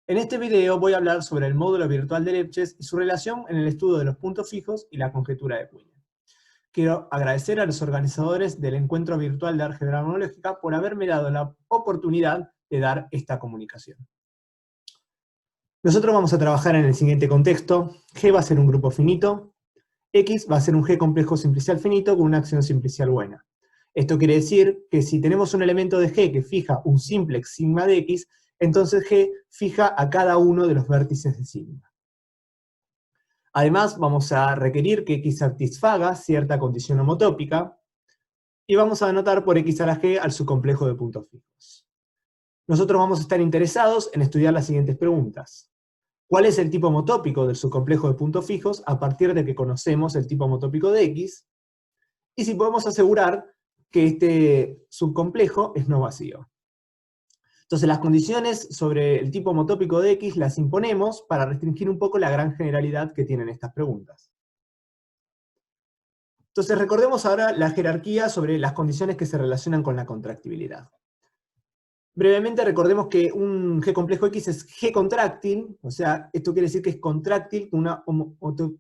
En este video voy a hablar sobre el módulo virtual de Lefschetz y su relación en el estudio de los puntos fijos y la conjetura de Quine. Quiero agradecer a los organizadores del encuentro virtual de álgebra homológica por haberme dado la oportunidad de dar esta comunicación. Nosotros vamos a trabajar en el siguiente contexto. G va a ser un grupo finito, X va a ser un G complejo simplicial finito con una acción simplicial buena. Esto quiere decir que si tenemos un elemento de G que fija un simplex sigma de X, entonces G fija a cada uno de los vértices de sigma. Además, vamos a requerir que X satisfaga cierta condición homotópica, y vamos a anotar por X a la G al subcomplejo de puntos fijos. Nosotros vamos a estar interesados en estudiar las siguientes preguntas. ¿Cuál es el tipo homotópico del subcomplejo de puntos fijos a partir de que conocemos el tipo homotópico de X? Y si podemos asegurar que este subcomplejo es no vacío. Entonces las condiciones sobre el tipo homotópico de X las imponemos para restringir un poco la gran generalidad que tienen estas preguntas. Entonces recordemos ahora la jerarquía sobre las condiciones que se relacionan con la contractibilidad. Brevemente recordemos que un G complejo X es G contráctil, o sea, esto quiere decir que es contráctil con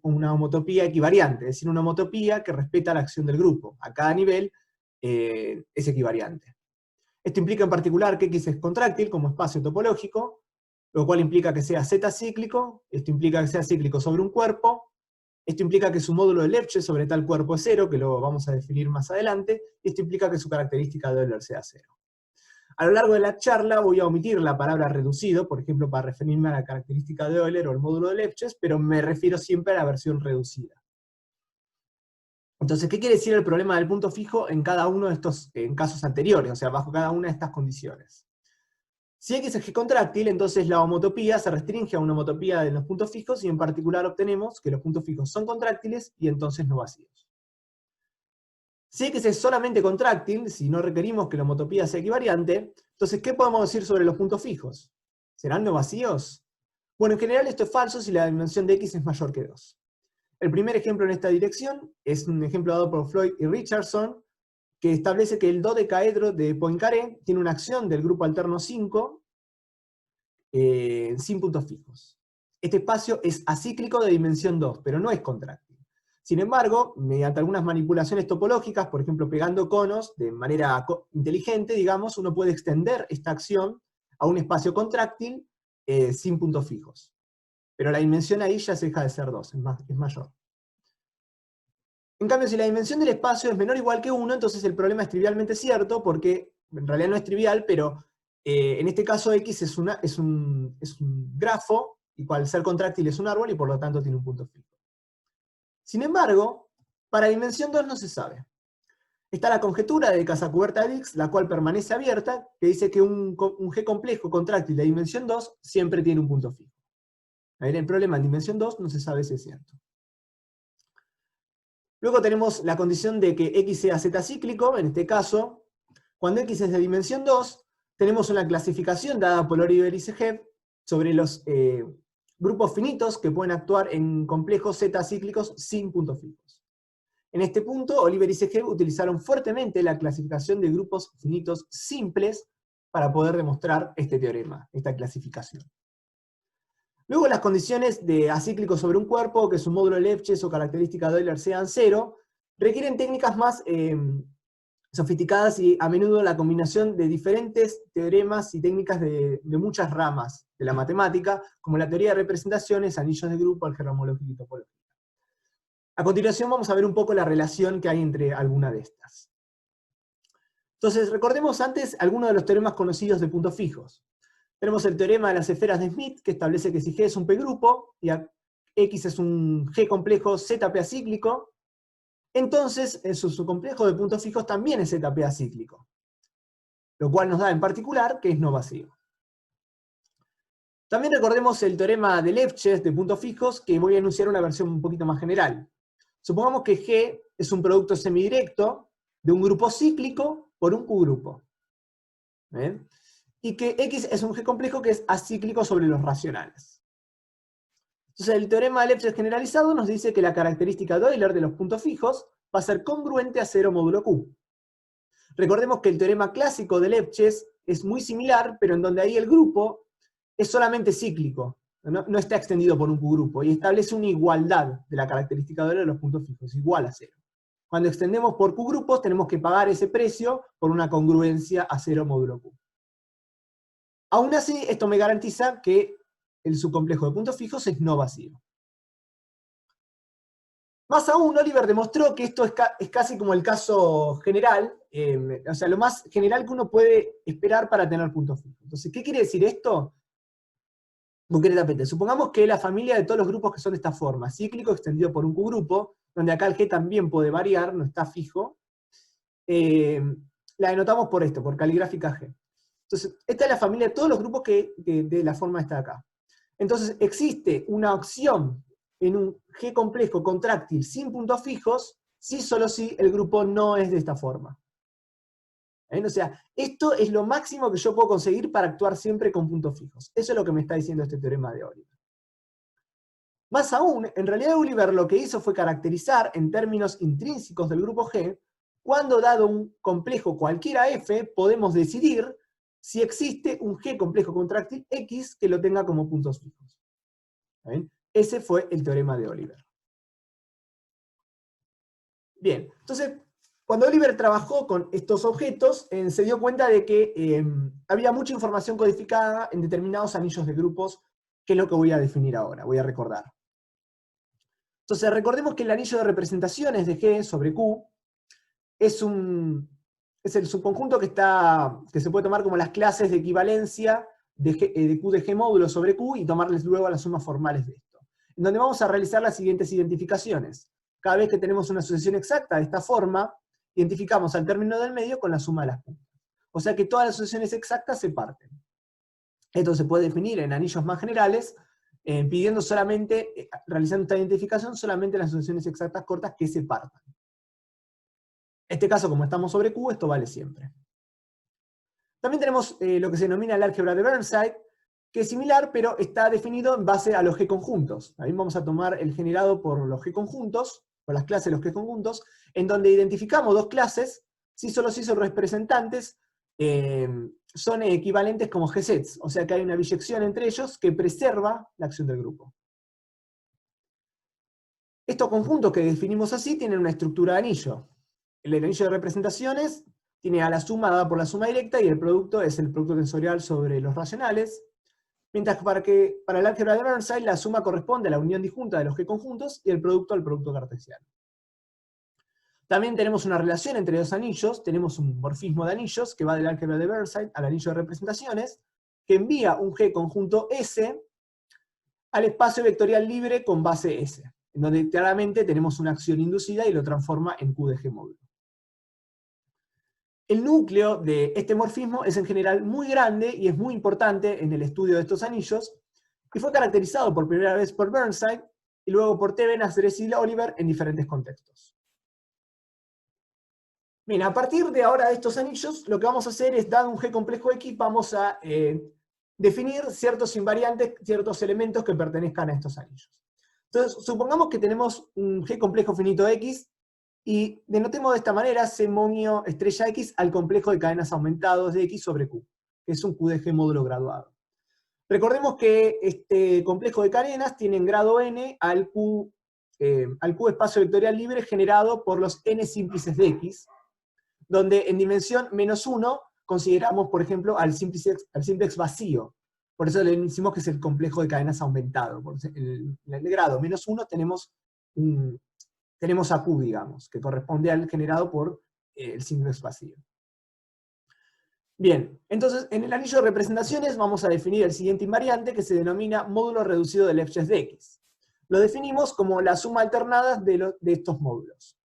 una homotopía equivariante, es decir, una homotopía que respeta la acción del grupo. A cada nivel es equivariante. Esto implica en particular que X es contráctil como espacio topológico, lo cual implica que sea Z cíclico, esto implica que sea cíclico sobre un cuerpo, esto implica que su módulo de Lefschetz sobre tal cuerpo es cero, que lo vamos a definir más adelante, y esto implica que su característica de Euler sea cero. A lo largo de la charla voy a omitir la palabra reducido, por ejemplo, para referirme a la característica de Euler o el módulo de Lefschetz, pero me refiero siempre a la versión reducida. Entonces, ¿qué quiere decir el problema del punto fijo en cada uno de estos casos anteriores? O sea, bajo cada una de estas condiciones. Si X es G contráctil, entonces la homotopía se restringe a una homotopía de los puntos fijos, y en particular obtenemos que los puntos fijos son contráctiles y entonces no vacíos. Si X es solamente contráctil, si no requerimos que la homotopía sea equivariante, entonces ¿qué podemos decir sobre los puntos fijos? ¿Serán no vacíos? Bueno, en general esto es falso si la dimensión de X es mayor que 2. El primer ejemplo en esta dirección es un ejemplo dado por Floyd y Richardson, que establece que el dodecaedro de Poincaré tiene una acción del grupo alterno 5 sin puntos fijos. Este espacio es acíclico de dimensión 2, pero no es contráctil. Sin embargo, mediante algunas manipulaciones topológicas, por ejemplo pegando conos de manera inteligente, digamos, uno puede extender esta acción a un espacio contráctil sin puntos fijos. Pero la dimensión ahí ya se deja de ser 2, es mayor. En cambio, si la dimensión del espacio es menor o igual que 1, entonces el problema es trivialmente cierto, porque en realidad no es trivial, pero en este caso X es un grafo, y al ser contráctil es un árbol, y por lo tanto tiene un punto fijo. Sin embargo, para dimensión 2 no se sabe. Está la conjetura de Casacuberta de Dix, la cual permanece abierta, que dice que un G complejo contráctil de dimensión 2 siempre tiene un punto fijo. El problema en dimensión 2 no se sabe si es cierto. Luego tenemos la condición de que X sea Z cíclico. En este caso, cuando X es de dimensión 2, tenemos una clasificación dada por Oliver y Seged sobre los grupos finitos que pueden actuar en complejos Z cíclicos sin puntos fijos. En este punto, Oliver y Seged utilizaron fuertemente la clasificación de grupos finitos simples para poder demostrar este teorema, esta clasificación. Luego las condiciones de acíclico sobre un cuerpo, que su módulo de Lefschetz o característica de Euler sean 0, requieren técnicas más sofisticadas y a menudo la combinación de diferentes teoremas y técnicas de muchas ramas de la matemática, como la teoría de representaciones, anillos de grupo, álgebra homológica y topológica. A continuación vamos a ver un poco la relación que hay entre alguna de estas. Entonces, recordemos antes algunos de los teoremas conocidos de puntos fijos. Tenemos el teorema de las esferas de Smith, que establece que si G es un P-grupo, y X es un G complejo ZP acíclico, entonces su subcomplejo de puntos fijos también es ZP acíclico. Lo cual nos da en particular que es no vacío. También recordemos el teorema de Lefschetz de puntos fijos, que voy a enunciar una versión un poquito más general. Supongamos que G es un producto semidirecto de un grupo cíclico por un Q-grupo. ¿Ven? Y que X es un G complejo que es acíclico sobre los racionales. Entonces el teorema de Lefschetz generalizado nos dice que la característica de Euler de los puntos fijos va a ser congruente a 0 módulo Q. Recordemos que el teorema clásico de Lefschetz es muy similar, pero en donde ahí el grupo es solamente cíclico, no está extendido por un Q-grupo, y establece una igualdad de la característica de Euler de los puntos fijos, igual a 0. Cuando extendemos por Q-grupos, tenemos que pagar ese precio por una congruencia a 0 módulo Q. Aún así, esto me garantiza que el subcomplejo de puntos fijos es no vacío. Más aún, Oliver demostró que esto es casi como el caso general, o sea, lo más general que uno puede esperar para tener puntos fijos. Entonces, ¿qué quiere decir esto? Concretamente, supongamos que la familia de todos los grupos que son de esta forma, cíclico extendido por un Q-grupo, donde acá el G también puede variar, no está fijo, la denotamos por esto, por caligráfica G. Entonces, esta es la familia de todos los grupos que de la forma esta de acá. Entonces, existe una opción en un G complejo contráctil sin puntos fijos, si solo si el grupo no es de esta forma. O sea, esto es lo máximo que yo puedo conseguir para actuar siempre con puntos fijos. Eso es lo que me está diciendo este teorema de Oliver. Más aún, en realidad Oliver lo que hizo fue caracterizar en términos intrínsecos del grupo G, cuando dado un complejo cualquiera F, podemos decidir si existe un G complejo contráctil X que lo tenga como puntos fijos. ¿Bien? Ese fue el teorema de Oliver. Bien, entonces, cuando Oliver trabajó con estos objetos, se dio cuenta de que había mucha información codificada en determinados anillos de grupos, que es lo que voy a definir ahora, voy a recordar. Entonces, recordemos que el anillo de representaciones de G sobre Q es el subconjunto que se puede tomar como las clases de equivalencia de Q de G módulo sobre Q y tomarles luego las sumas formales de esto. En donde vamos a realizar las siguientes identificaciones. Cada vez que tenemos una asociación exacta de esta forma, identificamos al término del medio con la suma de las puntas. O sea que todas las asociaciones exactas se parten. Esto se puede definir en anillos más generales, pidiendo solamente, realizando esta identificación solamente las asociaciones exactas cortas que se partan. En este caso, como estamos sobre Q, esto vale siempre. También tenemos lo que se denomina el álgebra de Burnside, que es similar, pero está definido en base a los G conjuntos. Ahí vamos a tomar el generado por los G conjuntos, por las clases de los G conjuntos, en donde identificamos dos clases, si solo si sus representantes son equivalentes como G-sets, o sea que hay una biyección entre ellos que preserva la acción del grupo. Estos conjuntos que definimos así tienen una estructura de anillo. El anillo de representaciones tiene a la suma dada por la suma directa y el producto es el producto tensorial sobre los racionales, mientras que para el álgebra de Burnside la suma corresponde a la unión disjunta de los G conjuntos y el producto al producto cartesiano. También tenemos una relación entre dos anillos, tenemos un morfismo de anillos que va del álgebra de Burnside al anillo de representaciones, que envía un G conjunto S al espacio vectorial libre con base S, en donde claramente tenemos una acción inducida y lo transforma en Q de G módulo. El núcleo de este morfismo es en general muy grande y es muy importante en el estudio de estos anillos, y fue caracterizado por primera vez por Burnside, y luego por Thevenas, Dressel y Oliver en diferentes contextos. Bien, a partir de ahora de estos anillos, lo que vamos a hacer es, dado un G complejo X, vamos a definir ciertos invariantes, ciertos elementos que pertenezcan a estos anillos. Entonces, supongamos que tenemos un G complejo finito X, y denotemos de esta manera C momio estrella X al complejo de cadenas aumentados de X sobre Q, que es un Q de G módulo graduado. Recordemos que este complejo de cadenas tiene en grado n al Q espacio vectorial libre generado por los n símplices de X, donde en dimensión -1 consideramos, por ejemplo, al simplex vacío. Por eso le decimos que es el complejo de cadenas aumentado. En el grado -1 tenemos a Q, digamos, que corresponde al generado por el simplex vacío. Bien, entonces en el anillo de representaciones vamos a definir el siguiente invariante que se denomina módulo reducido del Lefschetz de X. Lo definimos como la suma alternada de estos módulos,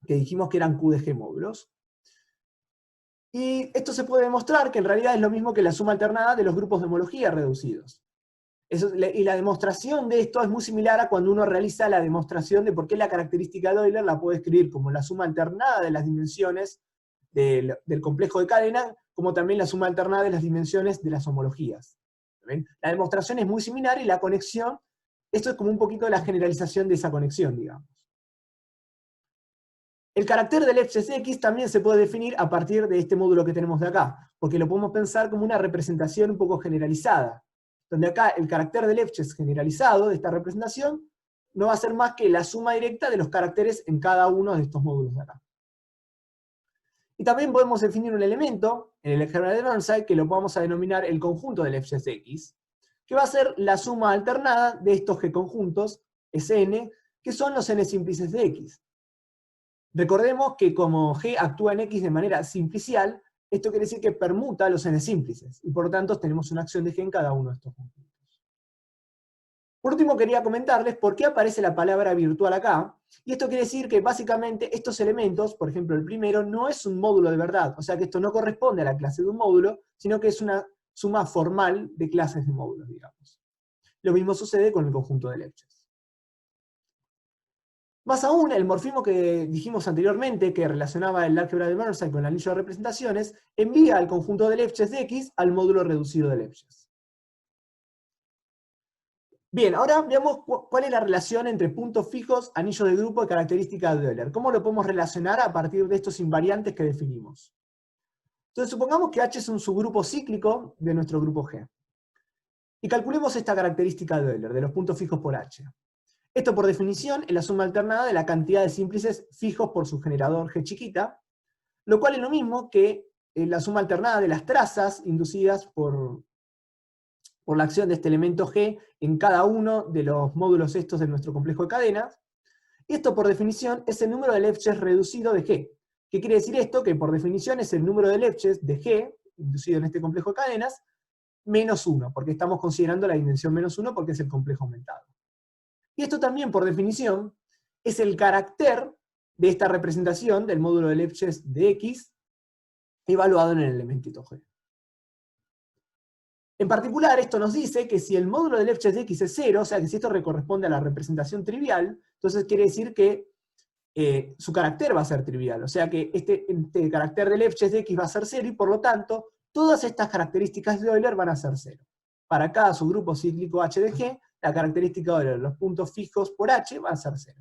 que dijimos que eran Q de G módulos. Y esto se puede demostrar que en realidad es lo mismo que la suma alternada de los grupos de homología reducidos. Y la demostración de esto es muy similar a cuando uno realiza la demostración de por qué la característica de Euler la puede escribir como la suma alternada de las dimensiones del complejo de cadena, como también la suma alternada de las dimensiones de las homologías. ¿Ven? La demostración es muy similar y la conexión, esto es como un poquito la generalización de esa conexión, digamos. El carácter del Lefschetz X también se puede definir a partir de este módulo que tenemos de acá, porque lo podemos pensar como una representación un poco generalizada. donde acá el carácter de Lefschetz generalizado de esta representación no va a ser más que la suma directa de los caracteres en cada uno de estos módulos de acá. Y también podemos definir un elemento en el álgebra de Burnside que lo vamos a denominar el conjunto de Lefschetz X, que va a ser la suma alternada de estos G conjuntos, Sn, que son los n simplices de X. Recordemos que como G actúa en X de manera simplicial, esto quiere decir que permuta los n simplices, y por lo tanto tenemos una acción de G en cada uno de estos conjuntos. Por último, quería comentarles por qué aparece la palabra virtual acá, y esto quiere decir que básicamente estos elementos, por ejemplo el primero, no es un módulo de verdad, o sea que esto no corresponde a la clase de un módulo, sino que es una suma formal de clases de módulos, digamos. Lo mismo sucede con el conjunto de Lefschetz. Más aún, el morfismo que dijimos anteriormente, que relacionaba el álgebra de Burnside con el anillo de representaciones, envía al conjunto de Lefschetz de X al módulo reducido de Lefschetz. Bien, ahora veamos cuál es la relación entre puntos fijos, anillo de grupo y característica de Euler. ¿Cómo lo podemos relacionar a partir de estos invariantes que definimos? Entonces supongamos que H es un subgrupo cíclico de nuestro grupo G. Y calculemos esta característica de Euler, de los puntos fijos por H. Esto por definición es la suma alternada de la cantidad de simplices fijos por su generador G chiquita, lo cual es lo mismo que la suma alternada de las trazas inducidas por la acción de este elemento G en cada uno de los módulos estos de nuestro complejo de cadenas. Y esto por definición es el número de Lefschetz reducido de G. ¿Qué quiere decir esto? Que por definición es el número de Lefschetz de G, inducido en este complejo de cadenas, menos 1, porque estamos considerando la dimensión menos 1 porque es el complejo aumentado. Y esto también por definición es el carácter de esta representación del módulo de Lefschetz de X evaluado en el elementito G. En particular, esto nos dice que si el módulo de Lefschetz de X es 0, o sea que si esto corresponde a la representación trivial, entonces quiere decir que su carácter va a ser trivial. O sea que este carácter de Lefschetz de X va a ser 0, y por lo tanto, todas estas características de Euler van a ser 0. Para cada subgrupo cíclico H de G, la característica de Euler, los puntos fijos por H, van a ser 0.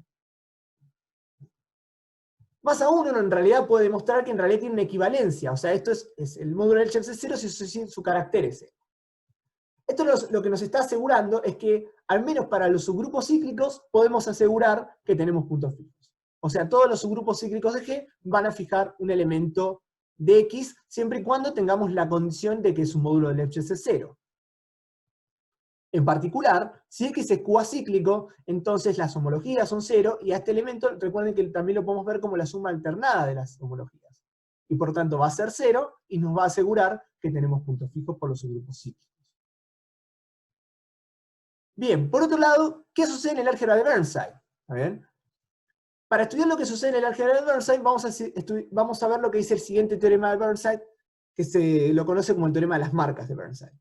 Más aún, uno en realidad puede demostrar que en realidad tiene una equivalencia. O sea, esto es el módulo de Lefschetz es 0 si su carácter es 0. Esto lo que nos está asegurando es que, al menos para los subgrupos cíclicos, podemos asegurar que tenemos puntos fijos. O sea, todos los subgrupos cíclicos de G van a fijar un elemento de X, siempre y cuando tengamos la condición de que su módulo de Lefschetz es 0. En particular, si X es cuacíclico, entonces las homologías son 0, y a este elemento, recuerden que también lo podemos ver como la suma alternada de las homologías. Y por tanto va a ser 0, y nos va a asegurar que tenemos puntos fijos por los subgrupos cíclicos. Bien, por otro lado, ¿qué sucede en el álgebra de Burnside? ¿Está bien? Para estudiar lo que sucede en el álgebra de Burnside, vamos a ver lo que dice el siguiente teorema de Burnside, que se lo conoce como el teorema de las marcas de Burnside.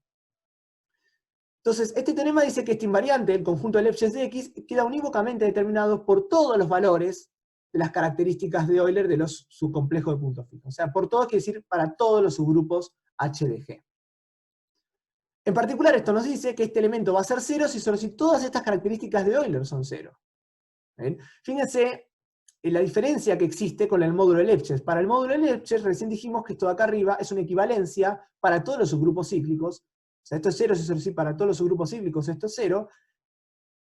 Entonces, este teorema dice que este invariante, el conjunto de Lefschetz de X, queda unívocamente determinado por todos los valores de las características de Euler de los subcomplejos de puntos fijos. O sea, por todos quiere decir para todos los subgrupos H de G. En particular, esto nos dice que este elemento va a ser 0 si solo si todas estas características de Euler son 0. ¿Ven? Fíjense la diferencia que existe con el módulo de Lefschetz. Para el módulo de Lefschetz, recién dijimos que esto de acá arriba es una equivalencia para todos los subgrupos cíclicos. O sea, esto es 0 si solo si para todos los subgrupos cíclicos esto es 0.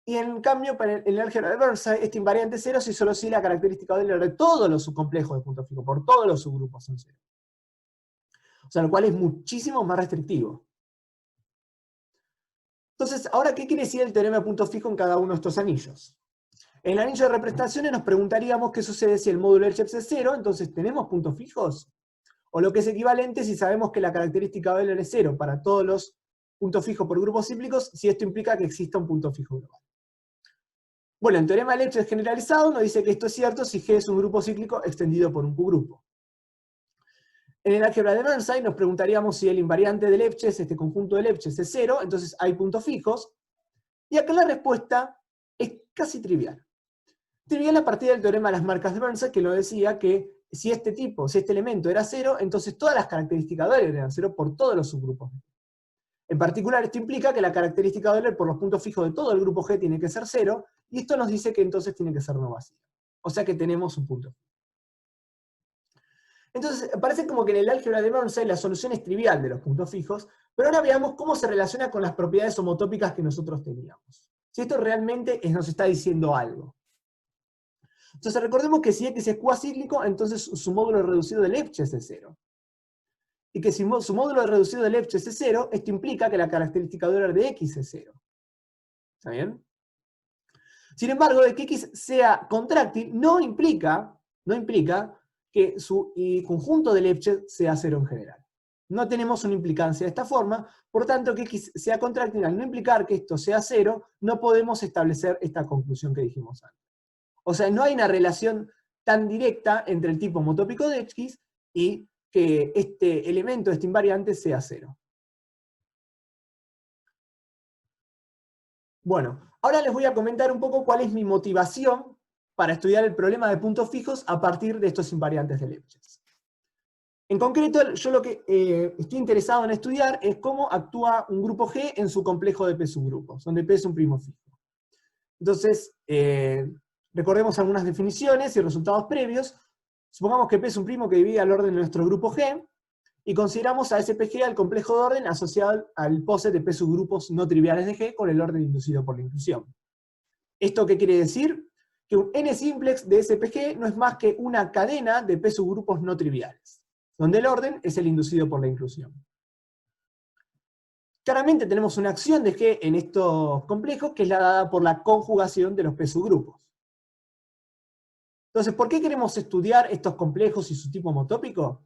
Y en cambio, para el álgebra de Burnside, este invariante es 0 si solo si la característica de Euler de todos los subcomplejos de puntos fijos, por todos los subgrupos son 0. O sea, lo cual es muchísimo más restrictivo. Entonces, ahora, ¿qué quiere decir el teorema de punto fijo en cada uno de estos anillos? En el anillo de representaciones nos preguntaríamos qué sucede si el módulo de Lefschetz es 0, entonces ¿tenemos puntos fijos? O lo que es equivalente si sabemos que la característica de Euler es 0 para todos los puntos fijos por grupos cíclicos, si esto implica que exista un punto fijo global. Bueno, el teorema de Lefschetz generalizado nos dice que esto es cierto si G es un grupo cíclico extendido por un Q-grupo. En el álgebra de Burnside nos preguntaríamos si el invariante de Lefschetz, este conjunto de Lefschetz, es 0, entonces hay puntos fijos. Y acá la respuesta es casi trivial. Trivial a partir del teorema de las marcas de Burnside, que lo decía que si este elemento era 0, entonces todas las características de Euler eran 0 por todos los subgrupos. En particular, esto implica que la característica de Euler por los puntos fijos de todo el grupo G tiene que ser 0, y esto nos dice que entonces tiene que ser no vacío. O sea que tenemos un punto fijo. Entonces, parece como que en el álgebra de Burnside la solución es trivial de los puntos fijos, Pero ahora veamos cómo se relaciona con las propiedades homotópicas que nosotros teníamos. Si esto realmente nos está diciendo algo. Entonces recordemos que si X es cuacíclico, entonces su módulo reducido de Lefschetz es 0. Y que si su módulo reducido de Lefschetz es 0, esto implica que la característica de Euler de X es 0. ¿Está bien? Sin embargo, de que X sea contráctil no implica que su conjunto de Lefschetz sea 0 en general. No tenemos una implicancia de esta forma, por tanto que X sea contráctil al no implicar que esto sea 0, no podemos establecer esta conclusión que dijimos antes. O sea, no hay una relación tan directa entre el tipo homotópico de X y que este elemento, este invariante, sea 0. Bueno, ahora les voy a comentar un poco cuál es mi motivación para estudiar el problema de puntos fijos a partir de estos invariantes de Lefschetz. En concreto, yo lo que estoy interesado en estudiar es cómo actúa un grupo G en su complejo de P subgrupos, donde P es un primo fijo. Entonces, recordemos algunas definiciones y resultados previos. Supongamos que P es un primo que divide al orden de nuestro grupo G, y consideramos a SPG al complejo de orden asociado al poset de P subgrupos no triviales de G con el orden inducido por la inclusión. ¿Esto qué quiere decir? Que un n-simplex de SPG no es más que una cadena de P subgrupos no triviales, donde el orden es el inducido por la inclusión. Claramente tenemos una acción de G en estos complejos que es la dada por la conjugación de los P subgrupos. Entonces, ¿por qué queremos estudiar estos complejos y su tipo homotópico?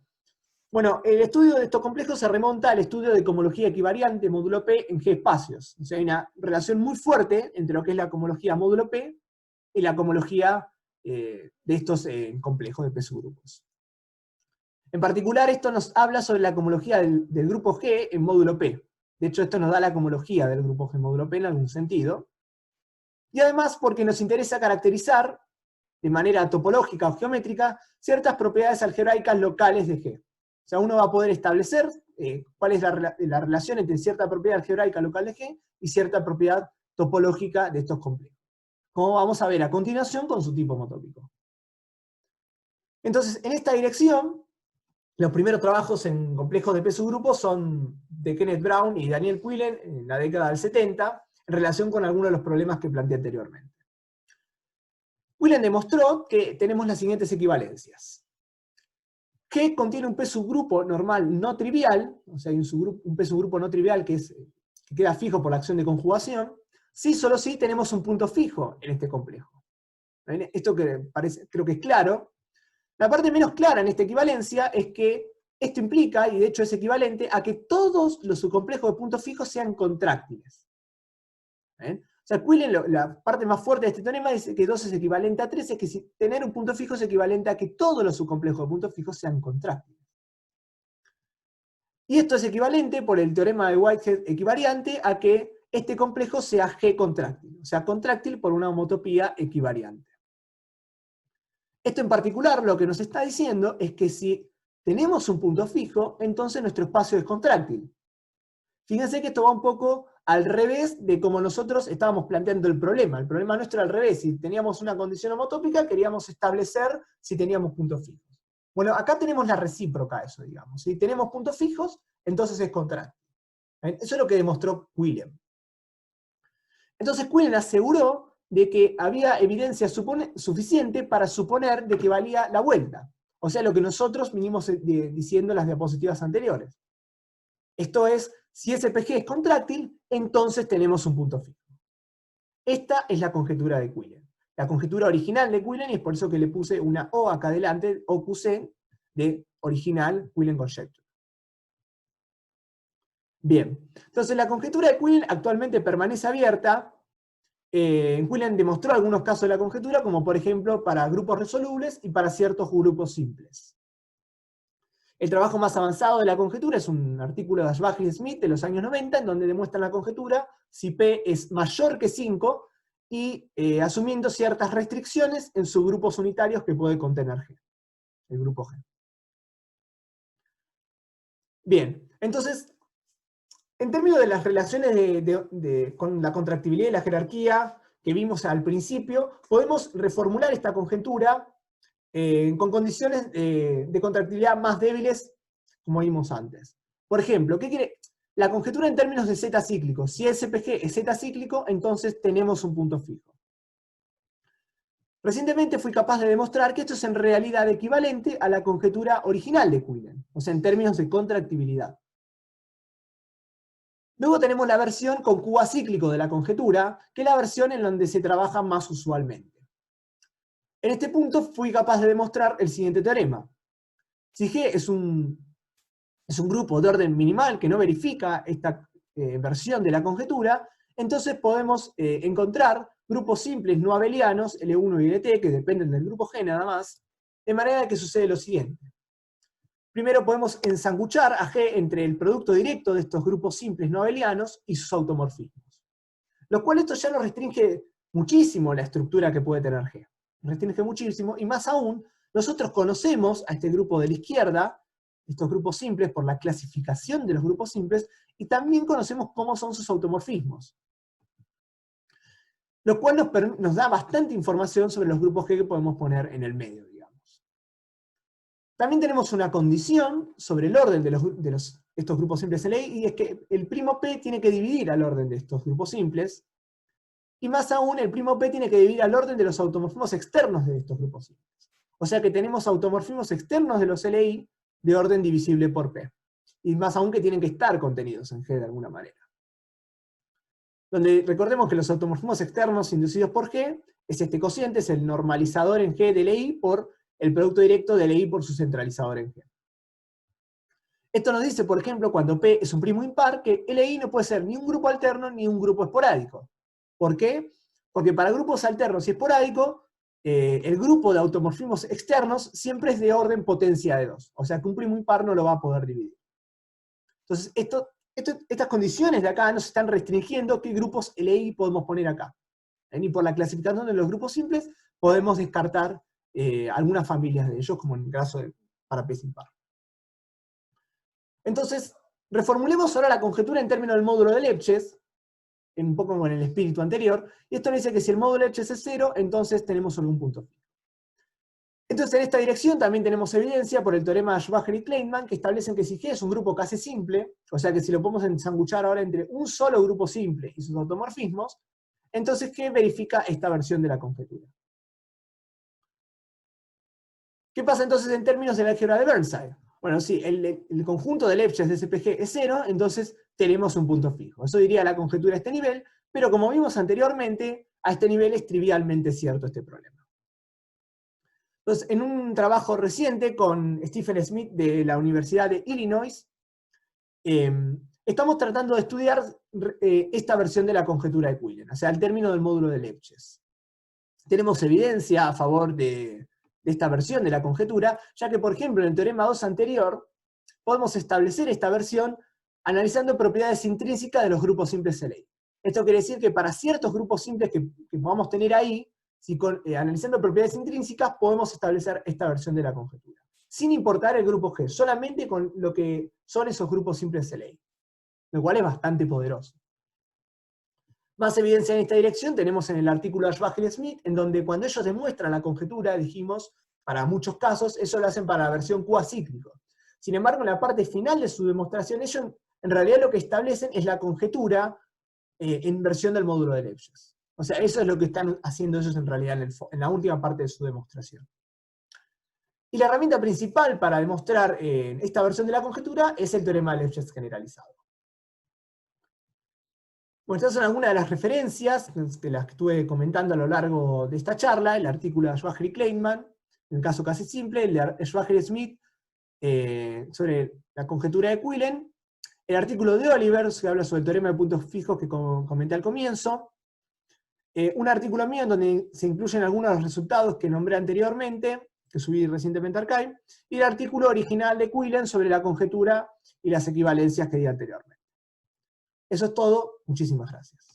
Bueno, el estudio de estos complejos se remonta al estudio de cohomología equivariante módulo P en G espacios. O sea, hay una relación muy fuerte entre lo que es la cohomología módulo P y la cohomología de estos complejos de P subgrupos. En particular, esto nos habla sobre la cohomología del grupo G en módulo P. De hecho, esto nos da la cohomología del grupo G módulo P en algún sentido. Y además porque nos interesa caracterizar, de manera topológica o geométrica, ciertas propiedades algebraicas locales de G. O sea, uno va a poder establecer cuál es la relación entre cierta propiedad algebraica local de G y cierta propiedad topológica de estos complejos. Como vamos a ver a continuación con su tipo homotópico. Entonces, en esta dirección, los primeros trabajos en complejos de P subgrupos son de Kenneth Brown y Daniel Quillen en la década del 70, en relación con algunos de los problemas que planteé anteriormente. Quillen demostró que tenemos las siguientes equivalencias. G contiene un P subgrupo normal no trivial, o sea, hay un P subgrupo no trivial que queda fijo por la acción de conjugación, si solo si tenemos un punto fijo en este complejo. Esto creo que es claro. La parte menos clara en esta equivalencia es que esto implica, y de hecho es equivalente, a que todos los subcomplejos de puntos fijos sean contráctiles. O sea, Quillen, la parte más fuerte de este teorema dice que 2 es equivalente a 3, es que si tener un punto fijo es equivalente a que todos los subcomplejos de puntos fijos sean contráctiles. Y esto es equivalente, por el teorema de Whitehead equivariante, a que este complejo sea G contráctil, o sea, contráctil por una homotopía equivariante. Esto en particular lo que nos está diciendo es que si tenemos un punto fijo, entonces nuestro espacio es contráctil. Fíjense que esto va un poco al revés de como nosotros estábamos planteando el problema. El problema nuestro era al revés. Si teníamos una condición homotópica, queríamos establecer si teníamos puntos fijos. Bueno, acá tenemos la recíproca a eso, digamos. Si tenemos puntos fijos, entonces es contráctil. Eso es lo que demostró Quillen. Entonces Quillen aseguró de que había evidencia suficiente para suponer de que valía la vuelta. O sea, lo que nosotros vinimos diciendo en las diapositivas anteriores. Esto es, si SPG es contráctil, entonces tenemos un punto fijo. Esta es la conjetura de Quillen. La conjetura original de Quillen, y es por eso que le puse una O acá adelante, OQC, de original Quillen Conjecture. Bien, entonces la conjetura de Quillen actualmente permanece abierta. Quillen demostró algunos casos de la conjetura, como por ejemplo para grupos resolubles y para ciertos grupos simples. El trabajo más avanzado de la conjetura es un artículo de Ashbach y Smith de los años 90, en donde demuestran la conjetura si P es mayor que 5 y asumiendo ciertas restricciones en subgrupos unitarios que puede contener G, el grupo G. Bien, entonces, en términos de las relaciones con la contractibilidad y la jerarquía que vimos al principio, podemos reformular esta conjetura con condiciones de contractibilidad más débiles, como vimos antes. Por ejemplo, la conjetura en términos de Z cíclico. Si el CPG es Z cíclico, entonces tenemos un punto fijo. Recientemente fui capaz de demostrar que esto es en realidad equivalente a la conjetura original de Quillen, o sea, en términos de contractibilidad. Luego tenemos la versión con Q acíclico de la conjetura, que es la versión en donde se trabaja más usualmente. En este punto fui capaz de demostrar el siguiente teorema. Si G es un grupo de orden minimal que no verifica esta versión de la conjetura, entonces podemos encontrar grupos simples no abelianos, L1 y Lt, que dependen del grupo G nada más, de manera que sucede lo siguiente. Primero podemos ensanguchar a G entre el producto directo de estos grupos simples no abelianos y sus automorfismos. Lo cual esto ya nos restringe muchísimo la estructura que puede tener G. Restringe muchísimo, y más aún, nosotros conocemos a este grupo de la izquierda, estos grupos simples, por la clasificación de los grupos simples, y también conocemos cómo son sus automorfismos. Lo cual nos da bastante información sobre los grupos G que podemos poner en el medio, digamos. También tenemos una condición sobre el orden de estos grupos simples LI, y es que el primo P tiene que dividir al orden de estos grupos simples, y más aún, el primo P tiene que dividir al orden de los automorfismos externos de estos grupos simples. O sea que tenemos automorfismos externos de los LI de orden divisible por P. Y más aún que tienen que estar contenidos en G de alguna manera. Donde recordemos que los automorfismos externos inducidos por G es este cociente, es el normalizador en G de LI por el producto directo de LI por su centralizador en G. Esto nos dice, por ejemplo, cuando P es un primo impar, que LI no puede ser ni un grupo alterno ni un grupo esporádico. ¿Por qué? Porque para grupos alternos y esporádicos, el grupo de automorfismos externos siempre es de orden potencia de 2. O sea que un primo impar no lo va a poder dividir. Entonces, estas condiciones de acá nos están restringiendo qué grupos LI podemos poner acá. Y por la clasificación de los grupos simples, podemos descartar algunas familias de ellos, como en el caso para P impar. Entonces, reformulemos ahora la conjetura en términos del módulo de Lefschetz, un poco con el espíritu anterior, y esto nos dice que si el módulo de Lefschetz es 0, entonces tenemos solo un punto fijo. Entonces en esta dirección también tenemos evidencia por el teorema de Schwager y Kleinman, que establecen que si G es un grupo casi simple, o sea que si lo podemos ensanguchar ahora entre un solo grupo simple y sus automorfismos, entonces G verifica esta versión de la conjetura. ¿Qué pasa entonces en términos de la álgebra de Burnside? Bueno, si el conjunto de Lefschetz de SPG es 0, entonces tenemos un punto fijo. Eso diría la conjetura a este nivel, pero como vimos anteriormente, a este nivel es trivialmente cierto este problema. Entonces, en un trabajo reciente con Stephen Smith de la Universidad de Illinois, estamos tratando de estudiar esta versión de la conjetura de Quillen, o sea, el término del módulo de Lefschetz. Tenemos evidencia a favor de esta versión de la conjetura, ya que, por ejemplo, en el teorema 2 anterior, podemos establecer esta versión analizando propiedades intrínsecas de los grupos simples LI. Esto quiere decir que para ciertos grupos simples que podamos tener ahí, analizando propiedades intrínsecas, podemos establecer esta versión de la conjetura. Sin importar el grupo G, solamente con lo que son esos grupos simples LI. Lo cual es bastante poderoso. Más evidencia en esta dirección tenemos en el artículo de Schwager y Smith, en donde cuando ellos demuestran la conjetura, dijimos, para muchos casos, eso lo hacen para la versión Q acíclico. Sin embargo, en la parte final de su demostración, ellos en realidad lo que establecen es la conjetura en versión del módulo de Lefschetz. O sea, eso es lo que están haciendo ellos en realidad en la última parte de su demostración. Y la herramienta principal para demostrar esta versión de la conjetura es el teorema de Lefschetz generalizado. Bueno, estas son algunas de las referencias de las que estuve comentando a lo largo de esta charla, el artículo de Schwager y Kleinman, en el caso casi simple, el de Schwager y Smith sobre la conjetura de Quillen, el artículo de Oliver, que habla sobre el teorema de puntos fijos que comenté al comienzo, un artículo mío en donde se incluyen algunos de los resultados que nombré anteriormente, que subí recientemente a Archive, y el artículo original de Quillen sobre la conjetura y las equivalencias que di anteriormente. Eso es todo, muchísimas gracias.